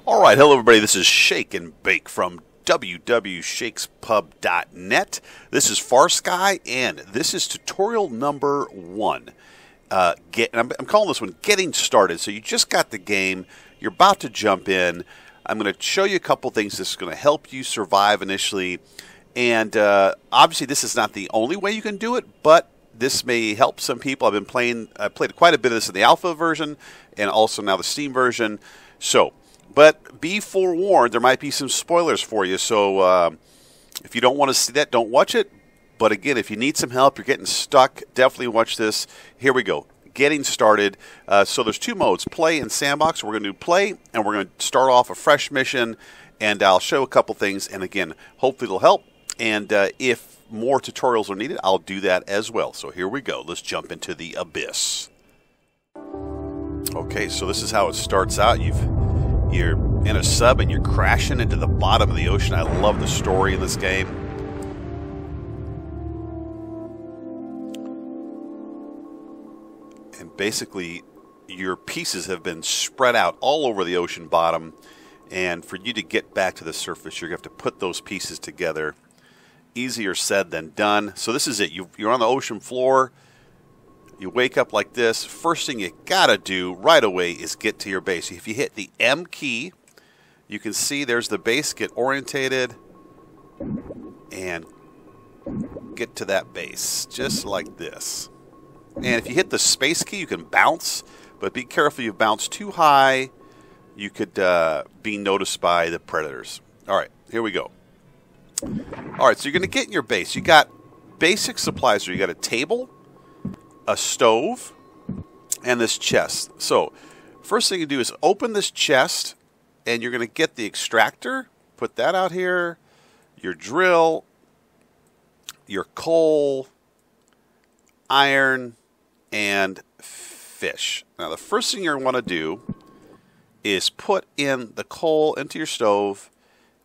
All right, hello everybody. This is Shake and Bake from www.shakespub.net. This is FarSky, and this is tutorial number 1. I'm calling this one Getting Started. So you just got the game. You're about to jump in. I'm going to show you a couple things that's going to help you survive initially. And obviously, this is not the only way you can do it, but this may help some people. I played quite a bit of this in the alpha version and also now the Steam version. But be forewarned, there might be some spoilers for you. So if you don't want to see that, don't watch it. But again, if you need some help, you're getting stuck, definitely watch this. Here we go. Getting started. So there's two modes, play and sandbox. We're going to do play, and we're going to start off a fresh mission. And I'll show a couple things. And again, hopefully it'll help. And if more tutorials are needed, I'll do that as well. So here we go. Let's jump into the abyss. Okay, so this is how it starts out. You're in a sub and you're crashing into the bottom of the ocean. I love the story in this game. And basically, your pieces have been spread out all over the ocean bottom. And for you to get back to the surface, you're going to have to put those pieces together. Easier said than done. So this is it. You're on the ocean floor. You wake up like this. First thing you gotta do right away is get to your base. If you hit the M key, you can see there's the base. Get orientated and get to that base, just like this. And if you hit the space key, you can bounce, but be careful you bounce too high. You could be noticed by the predators. All right, here we go. All right, so you're gonna get in your base. You got basic supplies. You got a table, a stove, and this chest. So first thing you do is open this chest, and you're going to get the extractor, put that out here, your drill, your coal, iron, and fish. Now the first thing you're going to want to do is put in the coal into your stove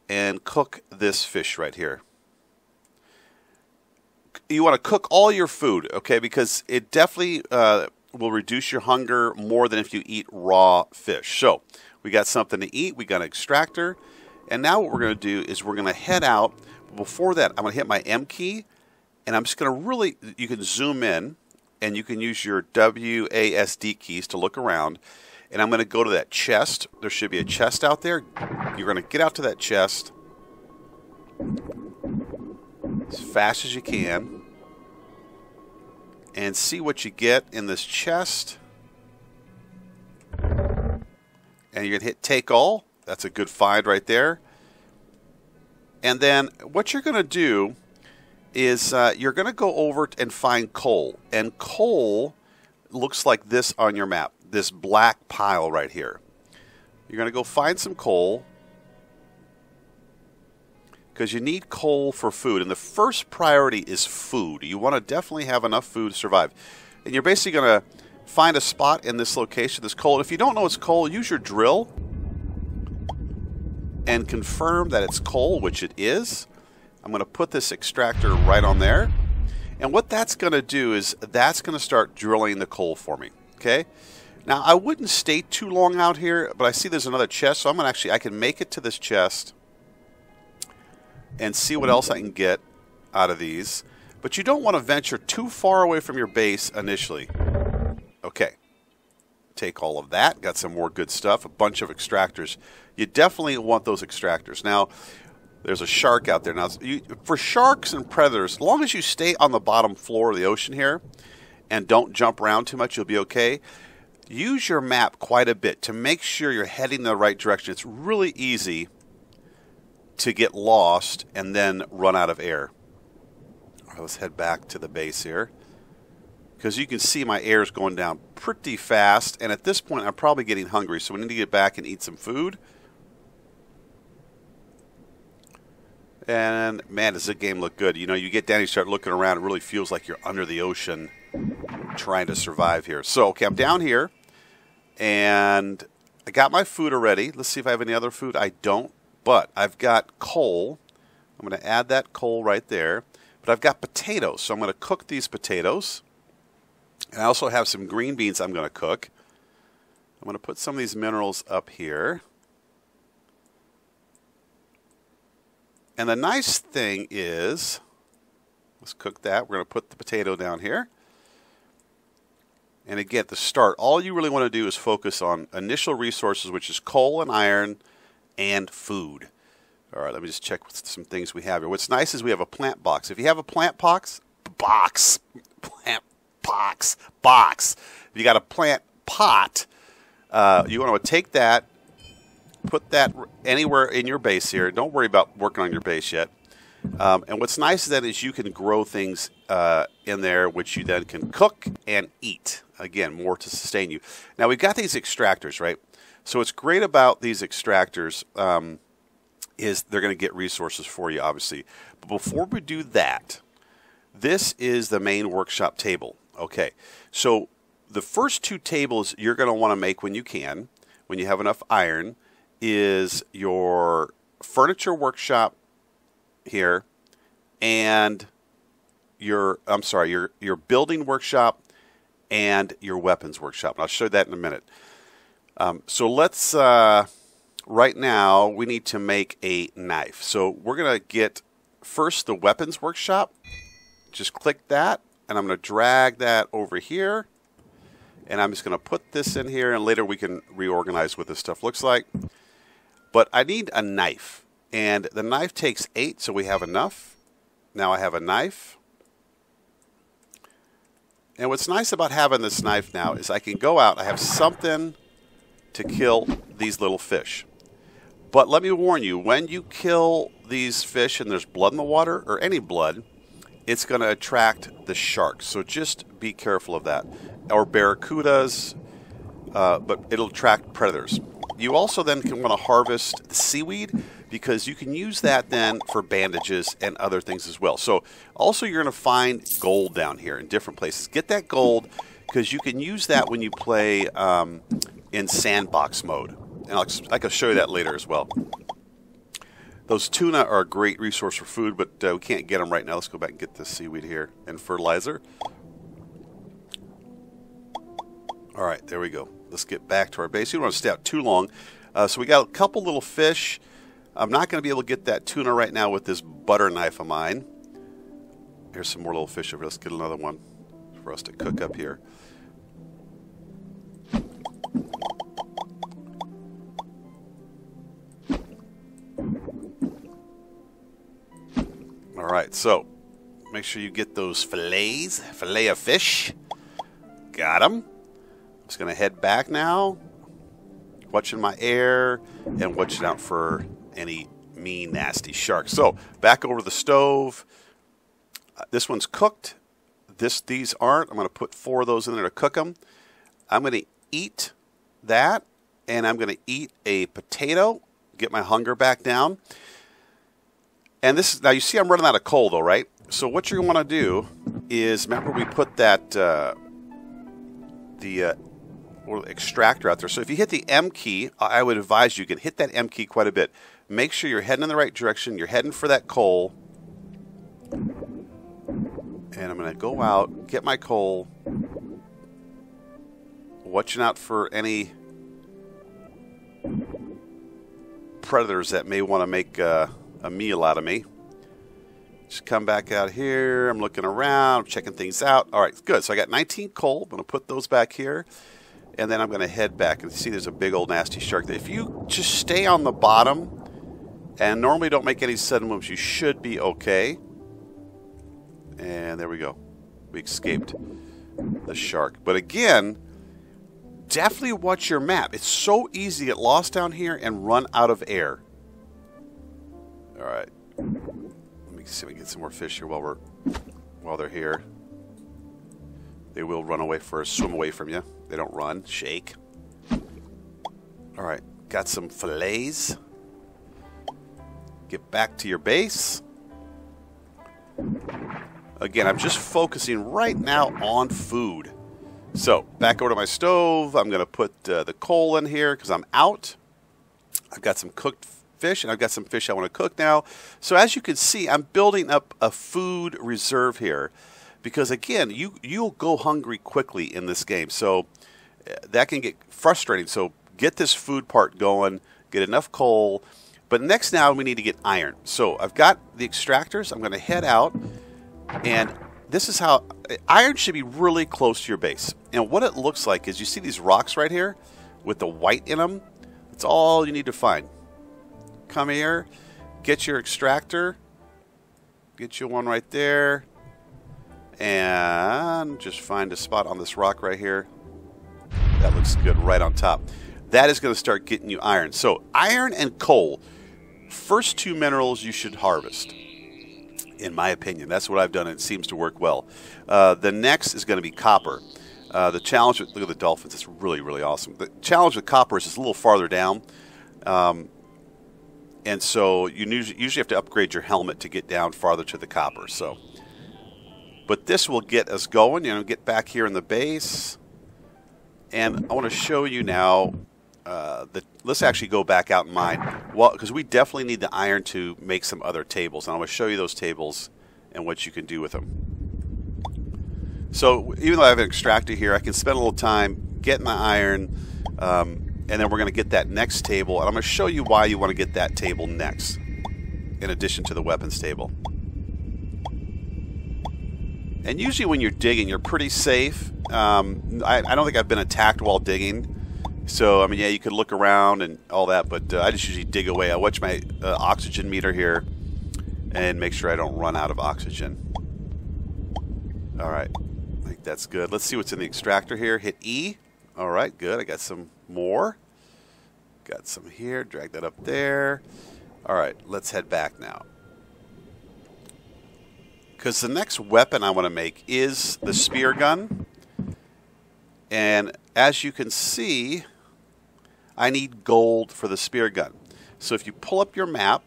and cook this fish right here. You want to cook all your food, okay, because it definitely will reduce your hunger more than if you eat raw fish. So we got something to eat. We got an extractor. And now what we're going to do is we're going to head out. Before that, I'm going to hit my M key, and I'm just going to really, you can zoom in, and you can use your WASD keys to look around. And I'm going to go to that chest. There should be a chest out there. You're going to get out to that chest as fast as you can and see what you get in this chest. And you're going to hit take all. That's a good find right there. And then what you're going to do is you're going to go over and find coal. And coal looks like this on your map, this black pile right here. You're going to go find some coal, because you need coal for food. And the first priority is food. You want to definitely have enough food to survive. And you're basically going to find a spot in this location, this coal. And if you don't know it's coal, use your drill and confirm that it's coal, which it is. I'm going to put this extractor right on there. And what that's going to do is that's going to start drilling the coal for me. Okay? Now, I wouldn't stay too long out here, but I see there's another chest. So I'm going to I can make it to this chest and see what else I can get out of these. But you don't want to venture too far away from your base initially. Okay. Take all of that. Got some more good stuff. A bunch of extractors. You definitely want those extractors. Now, there's a shark out there. Now, for sharks and predators, as long as you stay on the bottom floor of the ocean here and don't jump around too much, you'll be okay. Use your map quite a bit to make sure you're heading in the right direction. It's really easy to get lost and then run out of air. All right, let's head back to the base here, because you can see my air is going down pretty fast, and at this point I'm probably getting hungry, so we need to get back and eat some food. And man, does this game look good. You know, you get down, you start looking around, it really feels like you're under the ocean trying to survive here. So okay, I'm down here and I got my food already. Let's see if I have any other food. I don't. But I've got coal. I'm going to add that coal right there. But I've got potatoes, so I'm going to cook these potatoes. And I also have some green beans I'm going to cook. I'm going to put some of these minerals up here. And the nice thing is, let's cook that. We're going to put the potato down here. And again, at the start, all you really want to do is focus on initial resources, which is coal and iron and food. All right, let me just check some things we have here. What's nice is we have a plant box. If you have a plant box, if you got a plant pot, you want to take that, put that anywhere in your base here. Don't worry about working on your base yet. And what's nice then is you can grow things in there, which you then can cook and eat. Again, more to sustain you. Now, we've got these extractors, right? So what's great about these extractors is they're going to get resources for you, obviously. But before we do that, this is the main workshop table. Okay, so the first two tables you're going to want to make when you can, when you have enough iron, is your furniture workshop here and your building workshop and your weapons workshop. And I'll show you that in a minute. So let's right now we need to make a knife. So we're going to get first the weapons workshop. Just click that, and I'm going to drag that over here. And I'm just going to put this in here, and later we can reorganize what this stuff looks like. But I need a knife, and the knife takes 8, so we have enough. Now I have a knife. And what's nice about having this knife now is I can go out. I have something to kill these little fish. But let me warn you, when you kill these fish and there's blood in the water, or any blood, it's going to attract the sharks. So just be careful of that. Or barracudas, but it'll attract predators. You also then can want to harvest the seaweed, because you can use that then for bandages and other things as well. So also you're going to find gold down here in different places. Get that gold, because you can use that when you play in sandbox mode. And I can show you that later as well. Those tuna are a great resource for food, but we can't get them right now. Let's go back and get the seaweed here and fertilizer. All right, there we go. Let's get back to our base. You don't want to stay out too long. So we got a couple little fish. I'm not going to be able to get that tuna right now with this butter knife of mine. Here's some more little fish over here. Let's get another one for us to cook up here. All right, so make sure you get those fillets, fillet of fish. Got them. I'm just going to head back now, watching my air and watching out for any mean, nasty sharks. So back over to the stove. This one's cooked. These aren't. I'm going to put 4 of those in there to cook them. I'm going to eat that, and I'm going to eat a potato, get my hunger back down. And this is, now you see I'm running out of coal though, right? So what you're going to want to do is, remember we put that extractor out there. So if you hit the M key, I would advise you can hit that M key quite a bit. Make sure you're heading in the right direction. You're heading for that coal. And I'm going to go out, get my coal, watching out for any predators that may want to make a meal out of me. Just come back out here. I'm looking around, checking things out. All right, good. So I got 19 coal. I'm going to put those back here. And then I'm going to head back. And see, there's a big old nasty shark there. If you just stay on the bottom and normally don't make any sudden moves, you should be okay. And there we go. We escaped the shark. But again, definitely watch your map. It's so easy to get lost down here and run out of air. All right. Let me see if we can get some more fish here while they're here. They will run away first, swim away from you. They don't run, shake. All right, got some fillets. Get back to your base. Again, I'm just focusing right now on food. So, back over to my stove. I'm going to put the coal in here because I'm out. I've got some cooked fish, and I've got some fish I want to cook now. So, as you can see, I'm building up a food reserve here because, again, you'll go hungry quickly in this game. So, that can get frustrating. So, get this food part going. Get enough coal. But next now we need to get iron. So I've got the extractors. I'm going to head out, and this is how iron should be really close to your base. And what it looks like is you see these rocks right here with the white in them. That's all you need to find. Come here, get your extractor, get you one right there, and just find a spot on this rock right here. That looks good right on top. That is going to start getting you iron. So iron and coal, first two minerals you should harvest, in my opinion. That's what I've done, and it seems to work well. The next is going to be copper. The challenge with, look at the dolphins, it's really, really awesome. The challenge with copper is it's a little farther down. And so you usually have to upgrade your helmet to get down farther to the copper. So, but this will get us going. You know, get back here in the base. And I want to show you now, let's actually go back out in mine. Well, because we definitely need the iron to make some other tables. And I'm going to show you those tables and what you can do with them. So even though I have an extractor here, I can spend a little time getting the iron, and then we're going to get that next table. And I'm going to show you why you want to get that table next, in addition to the weapons table. And usually when you're digging, you're pretty safe. I don't think I've been attacked while digging. So, I mean, yeah, you could look around and all that, but I just usually dig away. I watch my oxygen meter here and make sure I don't run out of oxygen. All right. I think that's good. Let's see what's in the extractor here. Hit E. All right, good. I got some more. Got some here. Drag that up there. All right, let's head back now. Because the next weapon I want to make is the spear gun. And as you can see, I need gold for the spear gun. So if you pull up your map,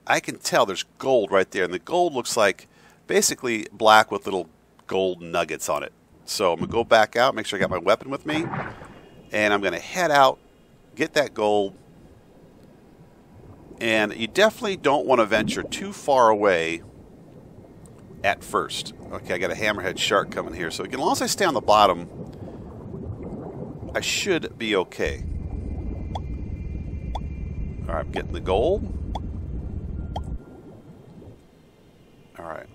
I can tell there's gold right there. And the gold looks like basically black with little gold nuggets on it. So I'm going to go back out, make sure I got my weapon with me. And I'm going to head out, get that gold. And you definitely don't want to venture too far away at first. Okay, I got a hammerhead shark coming here. So as long as I stay on the bottom, I should be okay. All right, I'm getting the gold. All right.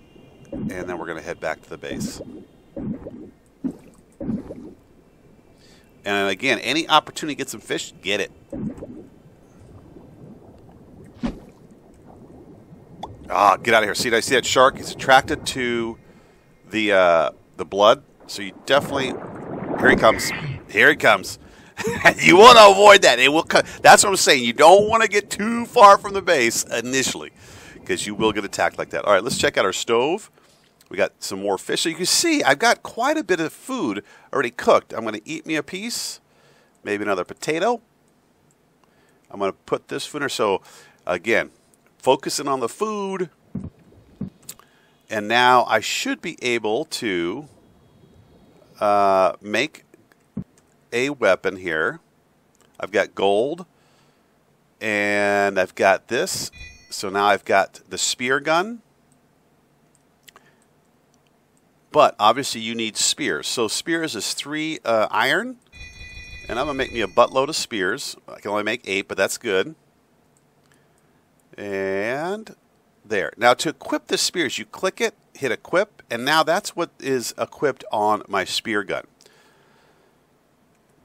And then we're going to head back to the base. And again, any opportunity to get some fish, get it. Ah, get out of here. See that shark? He's attracted to the blood. So you definitely... Here he comes. Here he comes. You want to avoid that. It will. That's what I'm saying. You don't want to get too far from the base initially, because you will get attacked like that. All right, let's check out our stove. We got some more fish. So you can see I've got quite a bit of food already cooked. I'm going to eat me a piece, maybe another potato. I'm going to put this food in. So again, focusing on the food. And now I should be able to make a weapon here. I've got gold, and I've got this. So now I've got the spear gun. But obviously you need spears. So spears is 3 iron, and I'm going to make me a buttload of spears. I can only make 8, but that's good. And there. Now to equip the spears, you click it, hit equip, and now that's what is equipped on my spear gun.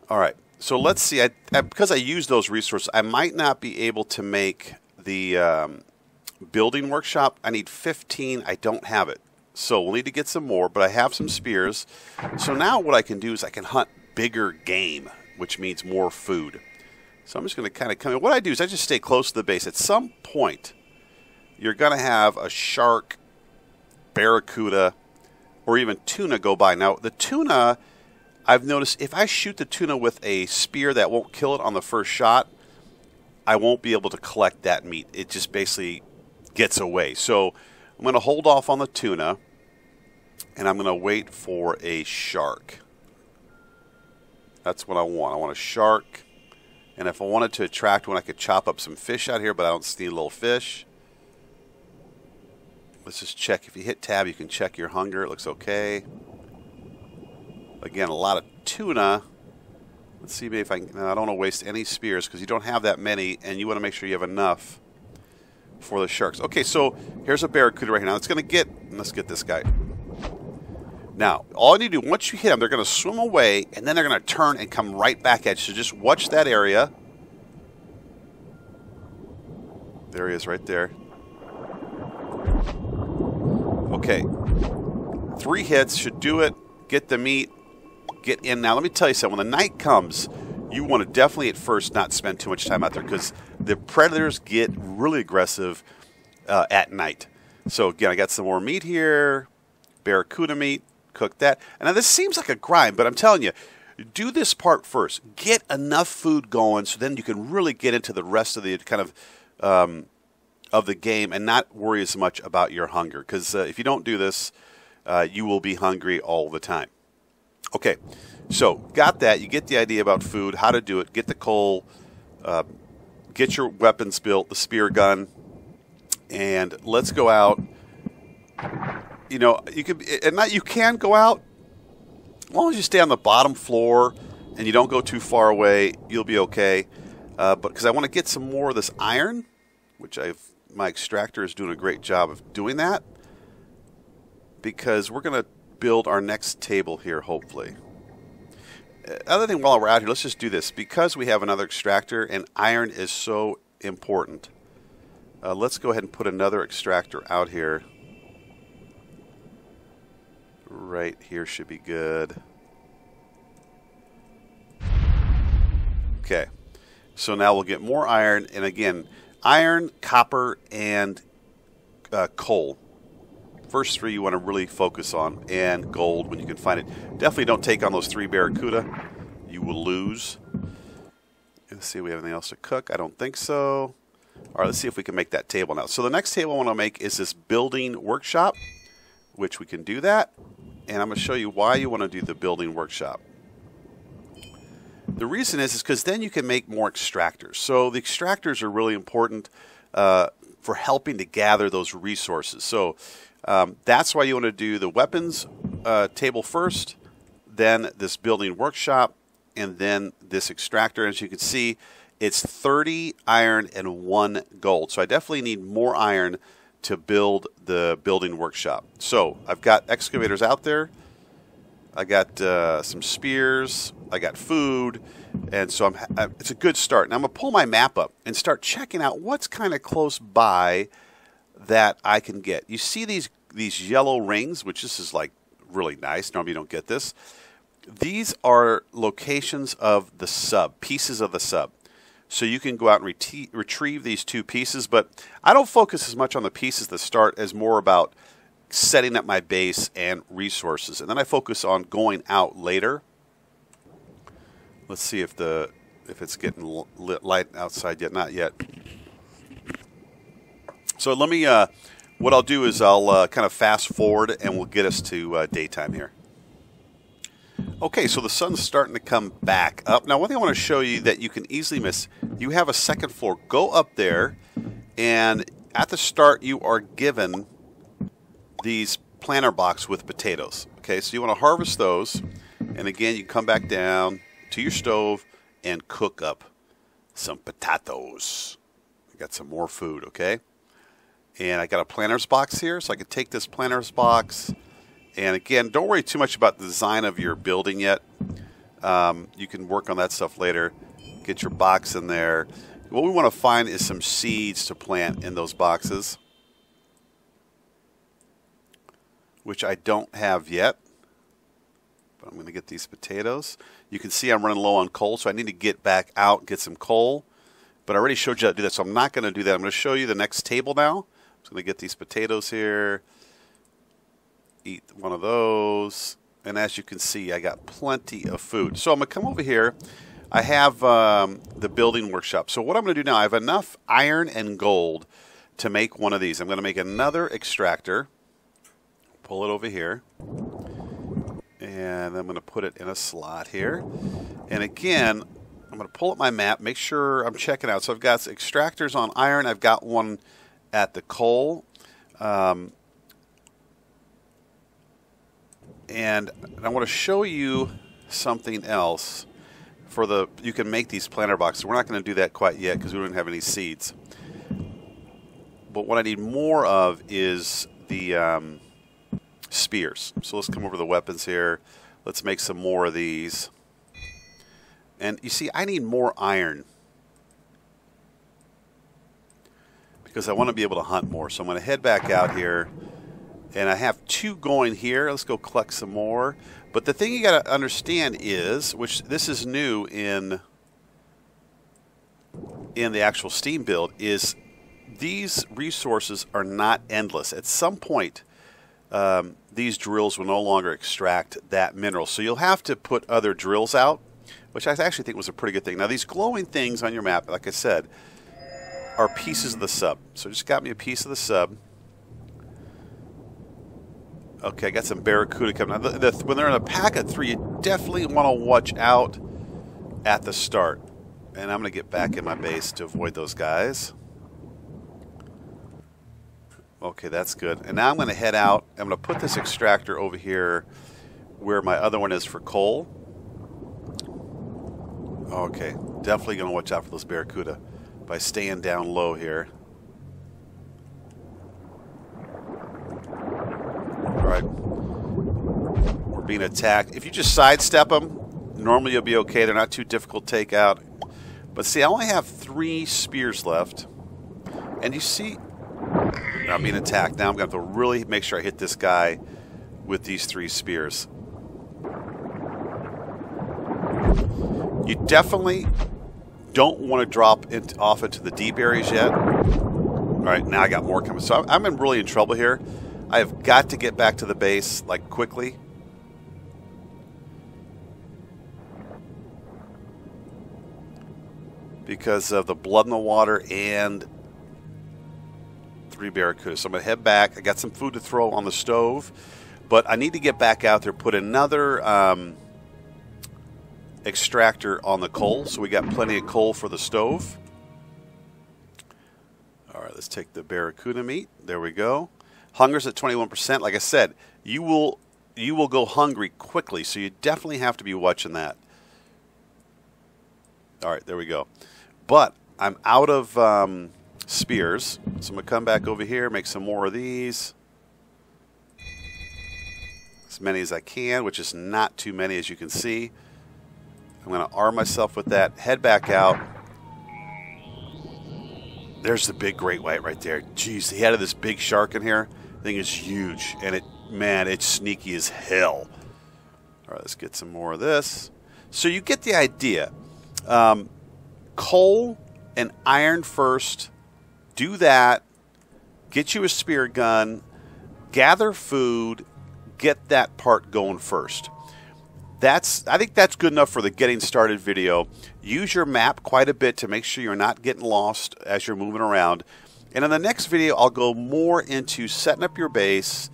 All right, so let's see. Because I use those resources, I might not be able to make the building workshop. I need 15. I don't have it. So we'll need to get some more, but I have some spears. So now what I can do is I can hunt bigger game, which means more food. So I'm just going to kind of come in. What I do is I just stay close to the base. At some point, you're going to have a shark, barracuda, or even tuna go by. Now, the tuna, I've noticed if I shoot the tuna with a spear that won't kill it on the first shot, I won't be able to collect that meat. It just basically gets away. So I'm going to hold off on the tuna, and I'm going to wait for a shark. That's what I want. I want a shark. And if I wanted to attract one, I could chop up some fish out here, but I don't see a little fish. Let's just check. If you hit tab, you can check your hunger. It looks okay. Again, a lot of tuna. Let's see if I can. No, I don't want to waste any spears because you don't have that many, and you want to make sure you have enough for the sharks. Okay, so here's a barracuda right here. Now it's going to get. Let's get this guy. Now, all I need to do, once you hit them, they're going to swim away, and then they're going to turn and come right back at you. So just watch that area. There he is right there. Okay. 3 hits should do it. Get the meat. Get in. Now, let me tell you something. When the night comes, you want to definitely at first not spend too much time out there because the predators get really aggressive at night. So, again, I got some more meat here. Barracuda meat. Cook that. And now this seems like a grind, but I'm telling you, do this part first. Get enough food going so then you can really get into the rest of the kind of the game and not worry as much about your hunger. Because if you don't do this, you will be hungry all the time. Okay, so got that. You get the idea about food, how to do it. Get the coal, get your weapons built, the spear gun, and let's go out. You know, you could, and not, you can go out as long as you stay on the bottom floor and you don't go too far away. You'll be okay. But because I want to get some more of this iron, which my extractor is doing a great job of doing that. Because we're going to build our next table here, hopefully. Other thing, while we're out here, let's just do this. Because we have another extractor and iron is so important, let's go ahead and put another extractor out here. Right here should be good. Okay. So now we'll get more iron. And again, iron, copper, and coal. First 3 you want to really focus on, and gold when you can find it. Definitely don't take on those 3 barracuda. You will lose. Let's see if we have anything else to cook. I don't think so. All right, let's see if we can make that table now. So the next table I want to make is this building workshop, which we can do that. And I'm going to show you why you want to do the building workshop. The reason is because then you can make more extractors. So the extractors are really important for helping to gather those resources. So that's why you want to do the weapons table first, then this building workshop, and then this extractor. As you can see, it's 30 iron and 1 gold. So I definitely need more iron to build the building workshop. So I've got excavators out there. I got some spears. I got food. And so it's a good start. Now I'm going to pull my map up and start checking out what's kind of close by that I can get. You see these yellow rings, which this is like really nice. Normally you don't get this. These are locations of the sub, pieces of the sub. So you can go out and retrieve these 2 pieces, but I don't focus as much on the pieces that start as more about setting up my base and resources. And then I focus on going out later. Let's see if it's getting light outside yet. Not yet. So let me, what I'll do is I'll kind of fast forward and we'll get us to daytime here. Okay, so the sun's starting to come back up. Now, one thing I want to show you that you can easily miss, you have a second floor. Go up there, and at the start, you are given these planter box with potatoes. Okay, so you want to harvest those, and again, you come back down to your stove and cook up some potatoes. I got some more food, okay? And I got a planter's box here, so I can take this planter's box. And again, don't worry too much about the design of your building yet. You can work on that stuff later. Get your box in there. What we want to find is some seeds to plant in those boxes, which I don't have yet. But I'm going to get these potatoes. You can see I'm running low on coal, so I need to get back out and get some coal. But I already showed you how to do that, so I'm not going to do that. I'm going to show you the next table now. I'm just going to get these potatoes here. Eat one of those, and as you can see, I got plenty of food. So I'm going to come over here. I have the building workshop. So what I'm going to do now, I have enough iron and gold to make one of these. I'm going to make another extractor. Pull it over here. And I'm going to put it in a slot here. And again, I'm going to pull up my map, make sure I'm checking out. So I've got extractors on iron. I've got one at the coal. And I want to show you something else you can make these planter boxes. We're not going to do that quite yet because we don't have any seeds. But what I need more of is the spears. So let's come over to the weapons here. Let's make some more of these. And you see, I need more iron because I want to be able to hunt more. So I'm going to head back out here. And I have 2 going here. Let's go collect some more. But the thing you got to understand is, which this is new in the actual Steam build, is these resources are not endless. At some point, these drills will no longer extract that mineral. So you'll have to put other drills out, which I actually think was a pretty good thing. Now, these glowing things on your map, like I said, are pieces of the sub. So just got me a piece of the sub. Okay, I got some barracuda coming. Now, when they're in a pack of 3, you definitely want to watch out at the start. And I'm going to get back in my base to avoid those guys. Okay, that's good. And now I'm going to head out. I'm going to put this extractor over here where my other one is for coal. Okay, definitely going to watch out for those barracuda by staying down low here. Alright, we're being attacked. If you just sidestep them, normally you'll be okay. They're not too difficult to take out. But see, I only have 3 spears left. And you see, I'm being attacked. Now I'm going to have to really make sure I hit this guy with these 3 spears. You definitely don't want to drop off into the deep areas yet. Alright, now I got more coming. So I'm really in trouble here. I have got to get back to the base, like, quickly. Because of the blood in the water and 3 barracudas. So I'm going to head back. I got some food to throw on the stove. But I need to get back out there, put another extractor on the coal. So we got plenty of coal for the stove. All right, let's take the barracuda meat. There we go. Hunger's at 21%. Like I said, you will go hungry quickly, so you definitely have to be watching that. All right, there we go. But I'm out of spears, so I'm going to come back over here, make some more of these. As many as I can, which is not too many, as you can see. I'm going to arm myself with that, head back out. There's the big great white right there. Jeez, the head of this big shark in here. Thing is huge, and it's sneaky as hell. All right, let's get some more of this. So you get the idea. Coal and iron first. Do that. Get you a spear gun. Gather food. Get that part going first. I think that's good enough for the getting started video. Use your map quite a bit to make sure you're not getting lost as you're moving around. And in the next video, I'll go more into setting up your base,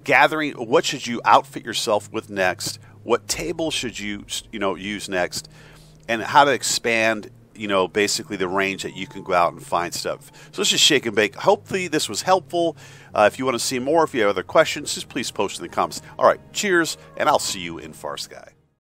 gathering what should you outfit yourself with next, what table should you use next, and how to expand basically the range that you can go out and find stuff. So this is Shake and Bake. Hopefully this was helpful. If you want to see more, if you have other questions, just please post in the comments. All right, cheers, and I'll see you in FarSky.